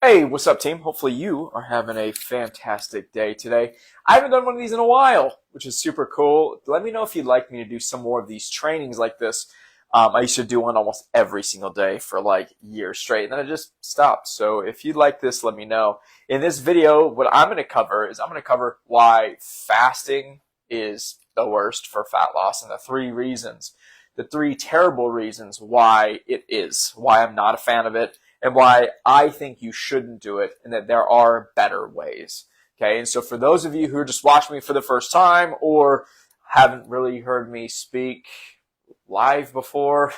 Hey, what's up, team? Hopefully you are having a fantastic day today. I haven't done one of these in a while, which is super cool. Let me know if you'd like me to do some more of these trainings like this. I used to do one almost every single day for like years straight, and then I just stopped. So if you'd like this, let me know. In this video, what I'm going to cover is why fasting is the worst for fat loss and the three terrible reasons why it is, why I'm not a fan of it, and why I think you shouldn't do it, and that there are better ways. Okay, and so for those of you who are just watching me for the first time or haven't really heard me speak live before,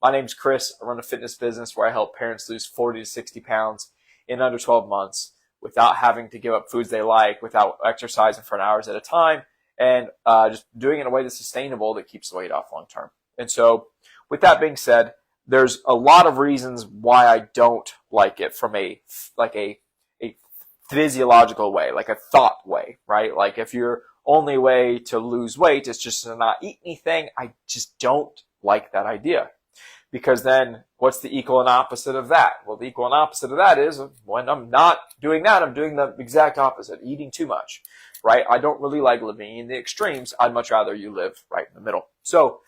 my name's Chris. I run a fitness business where I help parents lose 40 to 60 pounds in under 12 months without having to give up foods they like, without exercising for hours at a time, and just doing it in a way that's sustainable that keeps the weight off long term. And so with that being said, there's a lot of reasons why I don't like it from a physiological way, like a thought way, right? Like if your only way to lose weight is just to not eat anything, I just don't like that idea. Because then what's the equal and opposite of that? Well, the equal and opposite of that is when I'm not doing that, I'm doing the exact opposite, eating too much, right? I don't really like living in the extremes. I'd much rather you live right in the middle. So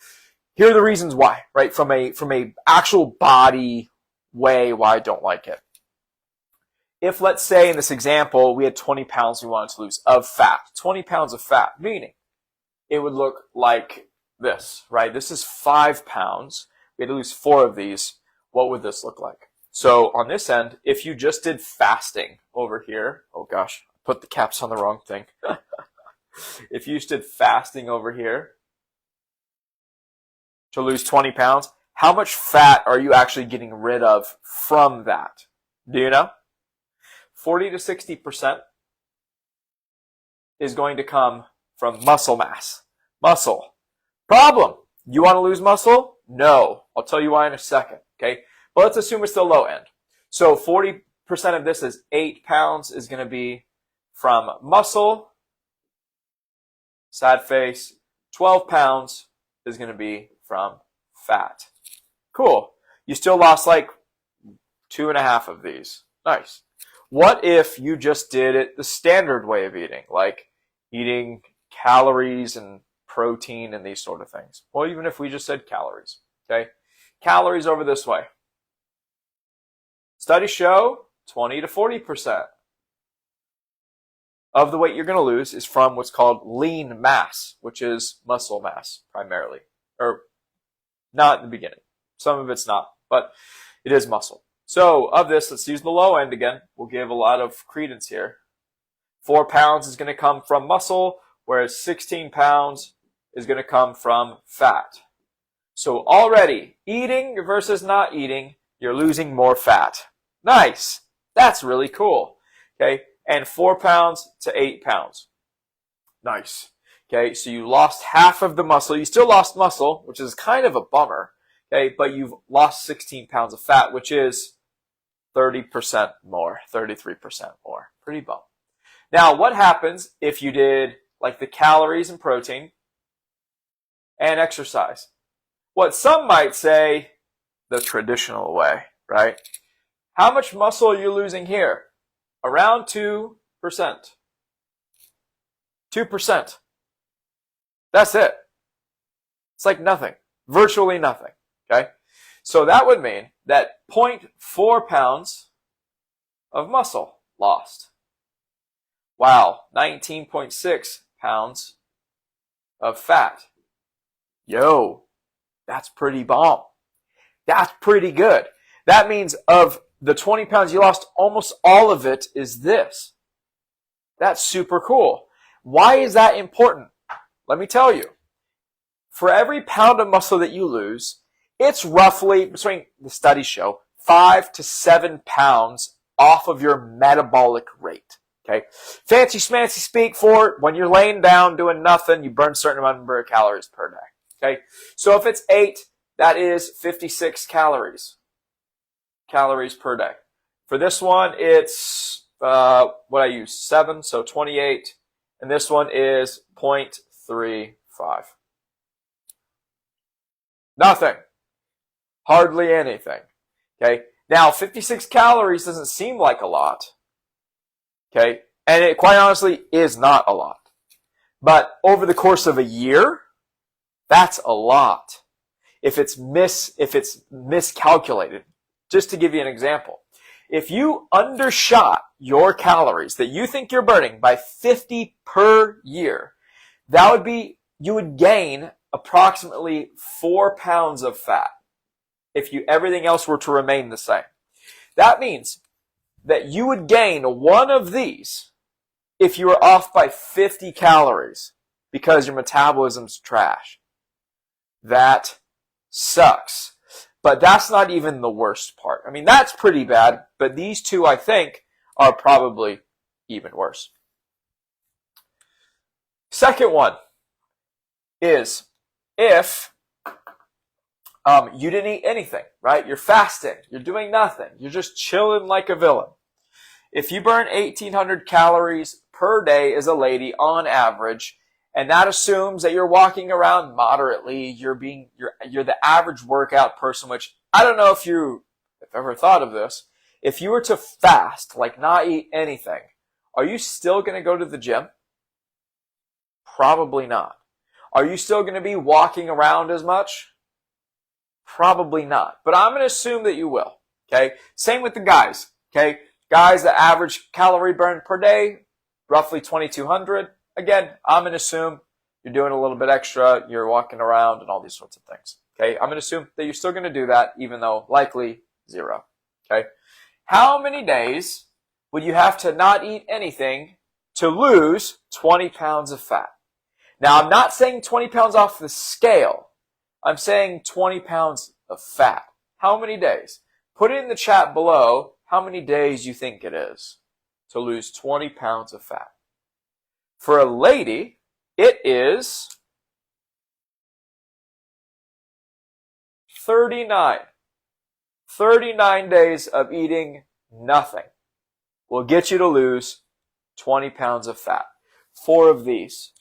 here are the reasons why, right? From a actual body way why I don't like it. If, let's say in this example, we had 20 pounds we wanted to lose of fat, 20 pounds of fat, meaning it would look like this, right? This is 5 pounds. We had to lose 4 of these. What would this look like? So on this end, if you just did fasting over here, oh gosh, I put the caps on the wrong thing. If you just did fasting over here, to lose 20 pounds, how much fat are you actually getting rid of from that? Do you know? 40 to 60% is going to come from muscle mass. Muscle. Problem. You want to lose muscle? No. I'll tell you why in a second. Okay. But let's assume it's the low end. So 40% of this is 8 pounds is going to be from muscle. Sad face. 12 pounds is going to be from fat. Cool. You still lost like 2.5 of these. Nice. What if you just did it the standard way of eating, like eating calories and protein and these sort of things? Well, even if we just said calories, okay? Calories over this way. Studies show 20 to 40% of the weight you're going to lose is from what's called lean mass, which is muscle mass primarily. Or not in the beginning. Some of it's not, but it is muscle. So of this, let's use the low end again. We'll give a lot of credence here. 4 pounds is going to come from muscle, whereas 16 pounds is going to come from fat. So already, eating versus not eating, you're losing more fat. Nice. That's really cool. Okay. And 4 pounds to 8 pounds. Nice. Okay, so you lost half of the muscle. You still lost muscle, which is kind of a bummer. Okay, but you've lost 16 pounds of fat, which is 30% more, 33% more. Pretty bum. Now, what happens if you did like the calories and protein and exercise? What some might say, the traditional way, right? How much muscle are you losing here? Around 2%. 2%. That's it. It's like nothing. Virtually nothing. Okay? So that would mean that 0.4 pounds of muscle lost. Wow. 19.6 pounds of fat. Yo. That's pretty bomb. That's pretty good. That means of the 20 pounds you lost, almost all of it is this. That's super cool. Why is that important? Let me tell you, for every pound of muscle that you lose, it's roughly, the studies show, 5 to 7 pounds off of your metabolic rate. Okay, fancy schmancy speak for when you're laying down doing nothing, you burn a certain number of calories per day. Okay, so if it's 8, that is 56 calories per day. For this one, it's what I use 7, so 28, and this one is 0.35. Nothing. Hardly anything. Okay? Now, 56 calories doesn't seem like a lot, okay? And it quite honestly is not a lot. But over the course of a year, that's a lot. If it's miscalculated. Just to give you an example, if you undershot your calories that you think you're burning by 50 per year, that would be, you would gain approximately 4 pounds of fat if everything else were to remain the same. That means that you would gain one of these if you were off by 50 calories because your metabolism's trash. That sucks. But that's not even the worst part. I mean, that's pretty bad, but these two, I think, are probably even worse. Second one is if you didn't eat anything, right? You're fasting. You're doing nothing. You're just chilling like a villain. If you burn 1,800 calories per day as a lady on average, and that assumes that you're walking around moderately, you're the average workout person, which I don't know if you've ever thought of this. If you were to fast, like not eat anything, are you still going to go to the gym? Probably not. Are you still going to be walking around as much? Probably not. But I'm going to assume that you will. Okay? Same with the guys. Okay? Guys, the average calorie burn per day, roughly 2,200. Again, I'm going to assume you're doing a little bit extra, you're walking around and all these sorts of things. Okay? I'm going to assume that you're still going to do that, even though likely 0. Okay? How many days would you have to not eat anything to lose 20 pounds of fat? Now, I'm not saying 20 pounds off the scale. I'm saying 20 pounds of fat. How many days? Put it in the chat below how many days you think it is to lose 20 pounds of fat. For a lady, it is 39. 39 days of eating nothing will get you to lose 20 pounds of fat. 4 of these.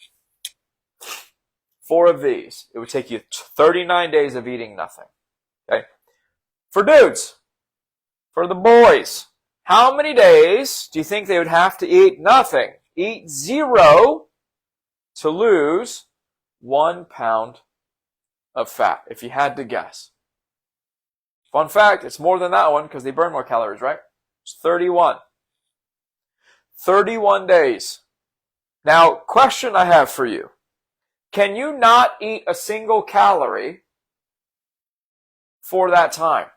It would take you 39 days of eating nothing. Okay? For dudes, for the boys, how many days do you think they would have to eat nothing? Eat 0 to lose 1 pound of fat, if you had to guess. Fun fact, it's more than that one because they burn more calories, right? It's 31. 31 days. Now, question I have for you. Can you not eat a single calorie for that time?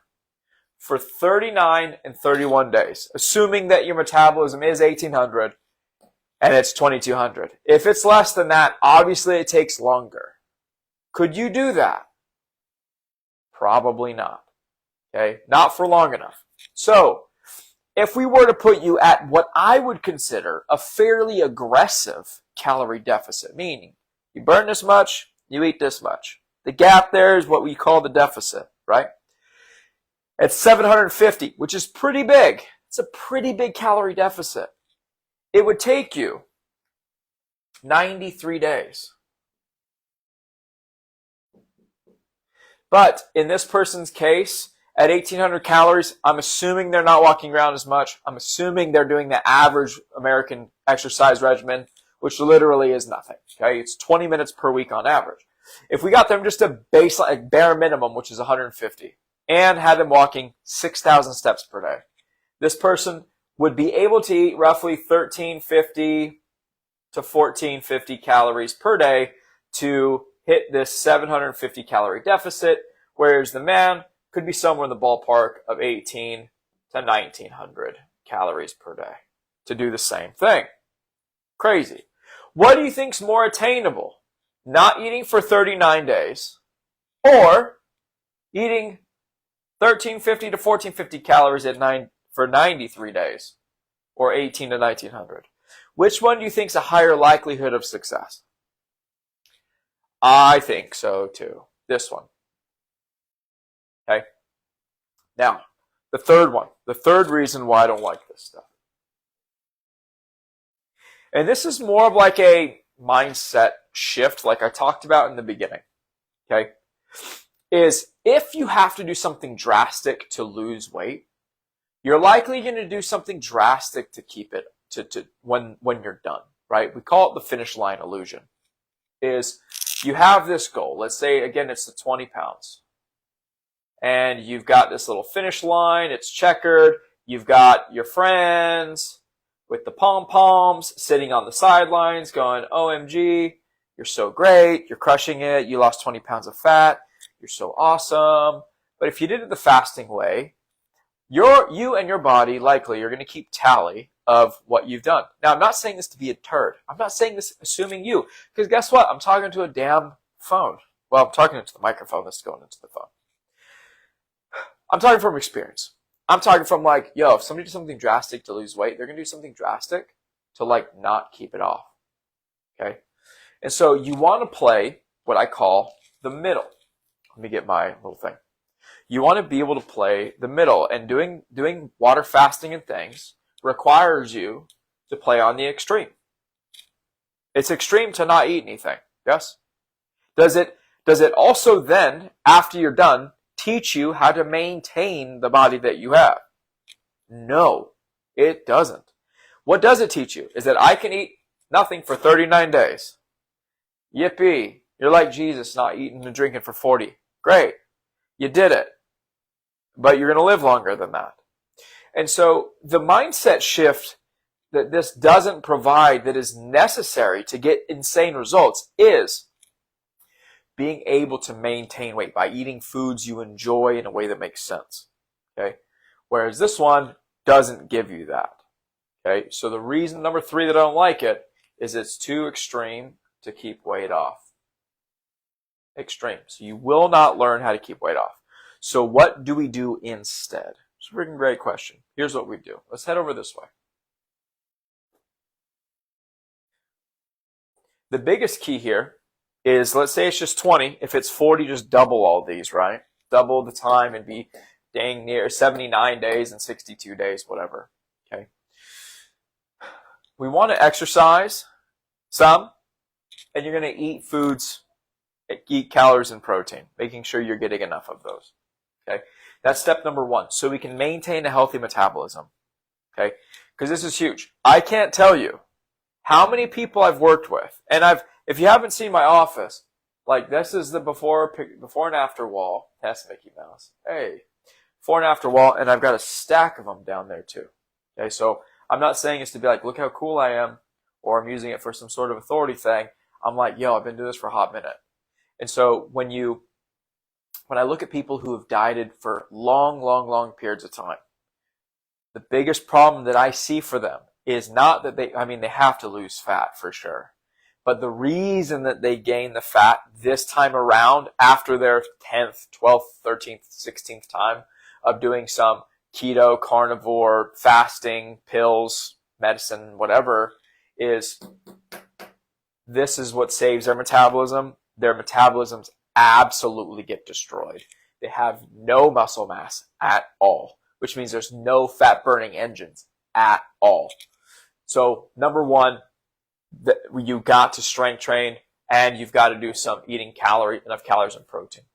For 39 and 31 days, assuming that your metabolism is 1,800 and it's 2,200. If it's less than that, obviously it takes longer. Could you do that? Probably not. Okay? Not for long enough. So, if we were to put you at what I would consider a fairly aggressive calorie deficit, meaning you burn this much, you eat this much. The gap there is what we call the deficit, right? It's 750, which is pretty big. It's a pretty big calorie deficit. It would take you 93 days. But in this person's case, at 1,800 calories, I'm assuming they're not walking around as much. I'm assuming they're doing the average American exercise regimen, which literally is nothing. Okay, it's 20 minutes per week on average. If we got them just a baseline, a bare minimum, which is 150, and had them walking 6,000 steps per day, this person would be able to eat roughly 1,350 to 1,450 calories per day to hit this 750 calorie deficit, whereas the man could be somewhere in the ballpark of 1,800 to 1,900 calories per day to do the same thing. Crazy. What do you think's more attainable? Not eating for 39 days or eating 1,350 to 1,450 calories for 93 days or 1,800 to 1,900? Which one do you think's a higher likelihood of success? I think so too. This one. Okay? Now, the third one. The third reason why I don't like this stuff. And this is more of like a mindset shift, like I talked about in the beginning. Okay? Is if you have to do something drastic to lose weight, you're likely going to do something drastic to keep it when you're done, right? We call it the finish line illusion. Is you have this goal. Let's say, again, it's the 20 pounds. And you've got this little finish line. It's checkered. You've got your friends with the pom-poms sitting on the sidelines going, OMG, you're so great. You're crushing it. You lost 20 pounds of fat. You're so awesome. But if you did it the fasting way, you and your body likely are going to keep tally of what you've done. Now, I'm not saying this to be a turd. I'm not saying this assuming you. Because guess what? I'm talking to a damn phone. Well, I'm talking into the microphone that's going into the phone. I'm talking from experience. I'm talking from like, yo, if somebody does something drastic to lose weight, they're going to do something drastic to like not keep it off. Okay? And so you want to play what I call the middle. Let me get my little thing. You want to be able to play the middle, and doing water fasting and things requires you to play on the extreme. It's extreme to not eat anything. Yes? Does it also then, after you're done, teach you how to maintain the body that you have? No, it doesn't. What does it teach you is that I can eat nothing for 39 days. Yippee. You're like Jesus, not eating and drinking for 40. Great. You did it. But you're going to live longer than that. And so the mindset shift that this doesn't provide, that is necessary to get insane results, is being able to maintain weight by eating foods you enjoy in a way that makes sense. Okay? Whereas this one doesn't give you that. Okay? So the reason, number 3, that I don't like it is it's too extreme to keep weight off. Extreme. So you will not learn how to keep weight off. So what do we do instead? It's a freaking great question. Here's what we do. Let's head over this way. The biggest key here is, let's say it's just 20. If it's 40, just double all these, right? Double the time and be dang near 79 days and 62 days, whatever. Okay. We want to exercise some, and you're going to eat foods, eat calories and protein, making sure you're getting enough of those. Okay. That's step number 1. So we can maintain a healthy metabolism. Okay. Because this is huge. I can't tell you how many people I've worked with, and if you haven't seen my office, like this is the before and after wall. That's Mickey Mouse. Hey, before and after wall, and I've got a stack of them down there too. Okay, so I'm not saying it's to be like, look how cool I am, or I'm using it for some sort of authority thing. I'm like, yo, I've been doing this for a hot minute. And so when I look at people who have dieted for long periods of time, the biggest problem that I see for them is not that they have to lose fat for sure. But the reason that they gain the fat this time around, after their 10th, 12th, 13th, 16th time of doing some keto, carnivore, fasting, pills, medicine, whatever, is this is what saves their metabolism. Their metabolisms absolutely get destroyed. They have no muscle mass at all, which means there's no fat burning engines at all. So number 1, you got to strength train, and you've got to do some eating enough calories and protein.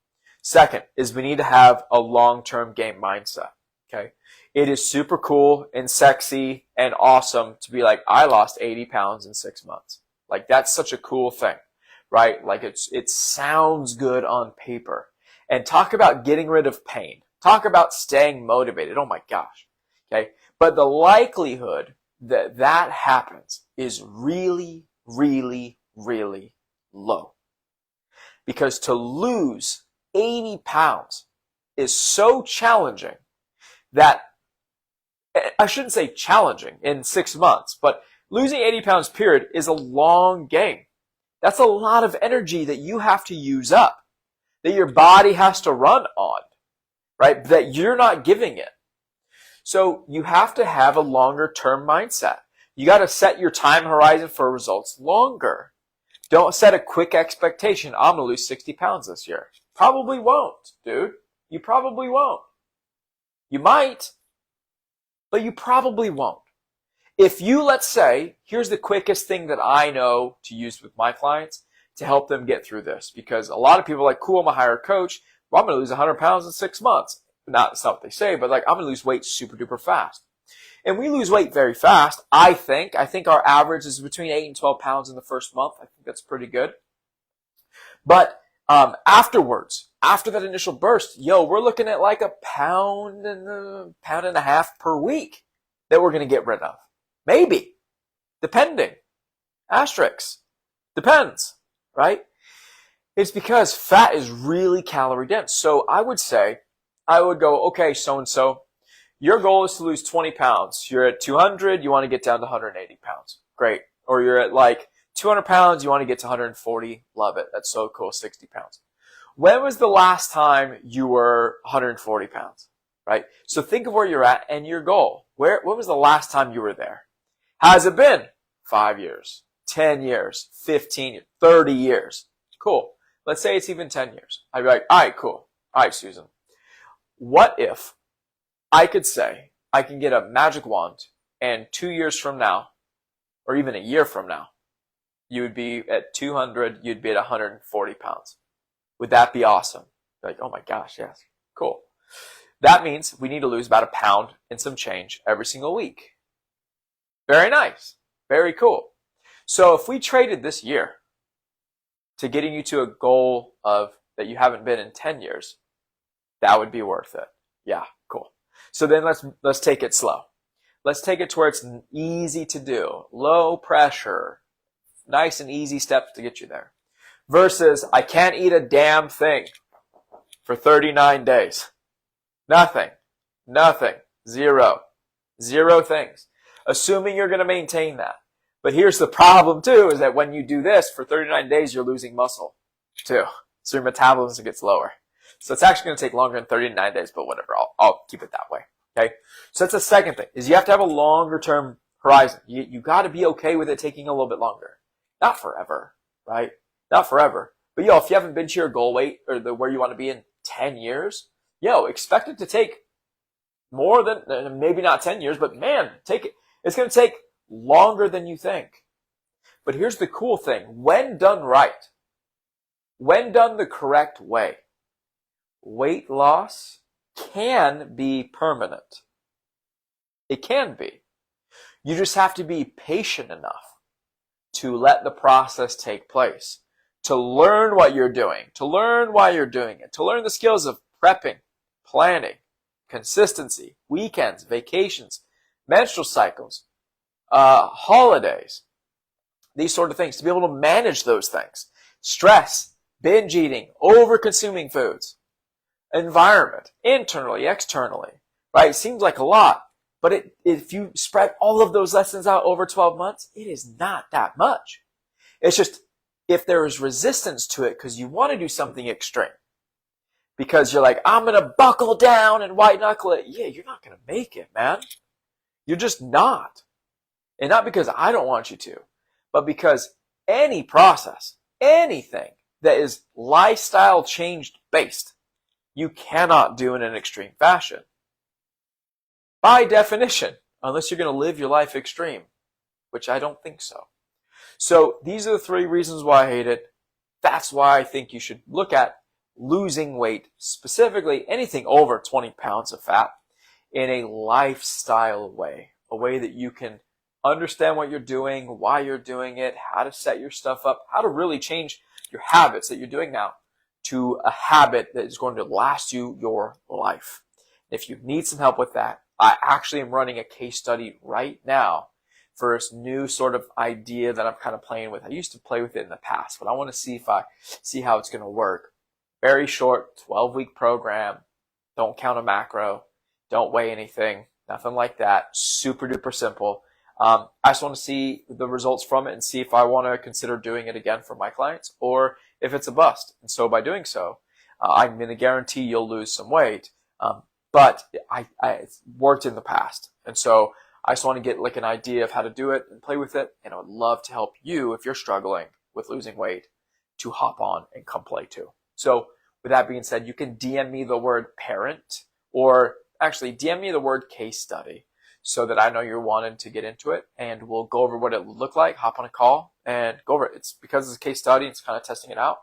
Second is we need to have a long-term game mindset. Okay. It is super cool and sexy and awesome to be like, I lost 80 pounds in 6 months. Like, that's such a cool thing, right? Like, it sounds good on paper. And talk about getting rid of pain. Talk about staying motivated. Oh my gosh. Okay. But the likelihood that happens is really, really, really low. Because to lose 80 pounds is so challenging that, I shouldn't say challenging in 6 months, but losing 80 pounds period is a long game. That's a lot of energy that you have to use up, that your body has to run on, right? That you're not giving it. So you have to have a longer term mindset. You got to set your time horizon for results longer. Don't set a quick expectation. I'm going to lose 60 pounds this year. Probably won't, dude. You probably won't. You might, but you probably won't. If you, let's say, here's the quickest thing that I know to use with my clients to help them get through this, because a lot of people are like, cool, I'm a higher coach. Well, I'm going to lose 100 pounds in 6 months. It's not what they say, but like, I'm gonna lose weight super duper fast. And we lose weight very fast, I think. I think our average is between 8 and 12 pounds in the first month. I think that's pretty good. But afterwards, after that initial burst, we're looking at like a pound and a half per week that we're going to get rid of. Maybe. Depending. Asterisks. Depends, right? It's because fat is really calorie dense. So I would go, okay, so-and-so, your goal is to lose 20 pounds. You're at 200, you want to get down to 180 pounds. Great. Or you're at like 200 pounds, you want to get to 140. Love it. That's so cool. 60 pounds. When was the last time you were 140 pounds? Right? So think of where you're at and your goal. When was the last time you were there? Has it been 5 years, 10 years, 15 years, 30 years? Cool. Let's say it's even 10 years. I'd be like, all right, cool. All right, Susan. What if I could say I can get a magic wand and 2 years from now, or even a year from now, you would be at 200, you'd be at 140 pounds. Would that be awesome? Like, oh my gosh, yes. Cool. That means we need to lose about a pound and some change every single week. Very nice. Very cool. So if we traded this year to getting you to a goal of that you haven't been in 10 years, that would be worth it. Yeah, cool. So then let's take it slow. Let's take it to where it's easy to do, low pressure, nice and easy steps to get you there. Versus, I can't eat a damn thing for 39 days. Nothing. Zero things. Assuming you're going to maintain that. But here's the problem too, is that when you do this for 39 days, you're losing muscle too. So your metabolism gets lower. So it's actually going to take longer than 39 days, but whatever. I'll keep it that way. Okay. So that's the second thing, is you have to have a longer term horizon. You got to be okay with it taking a little bit longer. Not forever, right? Not forever. But if you haven't been to your goal weight or where you want to be in 10 years, expect it to take more than, maybe not 10 years, but man, it's going to take longer than you think. But here's the cool thing. When done right, when done the correct way, weight loss can be permanent. It can be. You just have to be patient enough to let the process take place, to learn what you're doing, to learn why you're doing it, to learn the skills of prepping, planning, consistency, weekends, vacations, menstrual cycles, holidays, these sort of things, to be able to manage those things. Stress, binge eating, over-consuming foods, environment, internally, externally, right? It seems like a lot, but if you spread all of those lessons out over 12 months, it is not that much. It's just if there is resistance to it because you want to do something extreme, because you're like, I'm going to buckle down and white knuckle it. Yeah, you're not going to make it, man. You're just not. And not because I don't want you to, but because any process, anything that is lifestyle change based, you cannot do in an extreme fashion. By definition, unless you're going to live your life extreme, which I don't think so. So these are the 3 reasons why I hate it. That's why I think you should look at losing weight, specifically anything over 20 pounds of fat, in a lifestyle way, a way that you can understand what you're doing, why you're doing it, how to set your stuff up, how to really change your habits that you're doing now to a habit that is going to last you your life. If you need some help with that, I actually am running a case study right now for this new sort of idea that I'm kind of playing with. I used to play with it in the past, but I want to see how it's going to work. Very short, 12-week program. Don't count a macro. Don't weigh anything. Nothing like that. Super duper simple. I just want to see the results from it and see if I want to consider doing it again for my clients or if it's a bust. And so by doing so, I'm going to guarantee you'll lose some weight. But it's worked in the past. And so I just want to get like an idea of how to do it and play with it. And I would love to help you if you're struggling with losing weight to hop on and come play too. So with that being said, you can DM me the word parent or actually DM me the word case study. so that I know you're wanting to get into it, and we'll go over what it would look like, hop on a call and go over it. It's because it's a case study, it's kind of testing it out.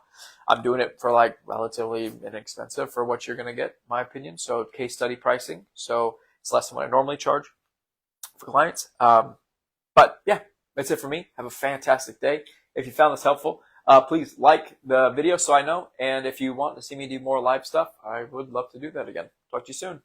I'm doing it for like relatively inexpensive for what you're going to get, in my opinion. So case study pricing. So it's less than what I normally charge for clients. But yeah, that's it for me. Have a fantastic day. If you found this helpful, please like the video so I know. And if you want to see me do more live stuff, I would love to do that again. Talk to you soon.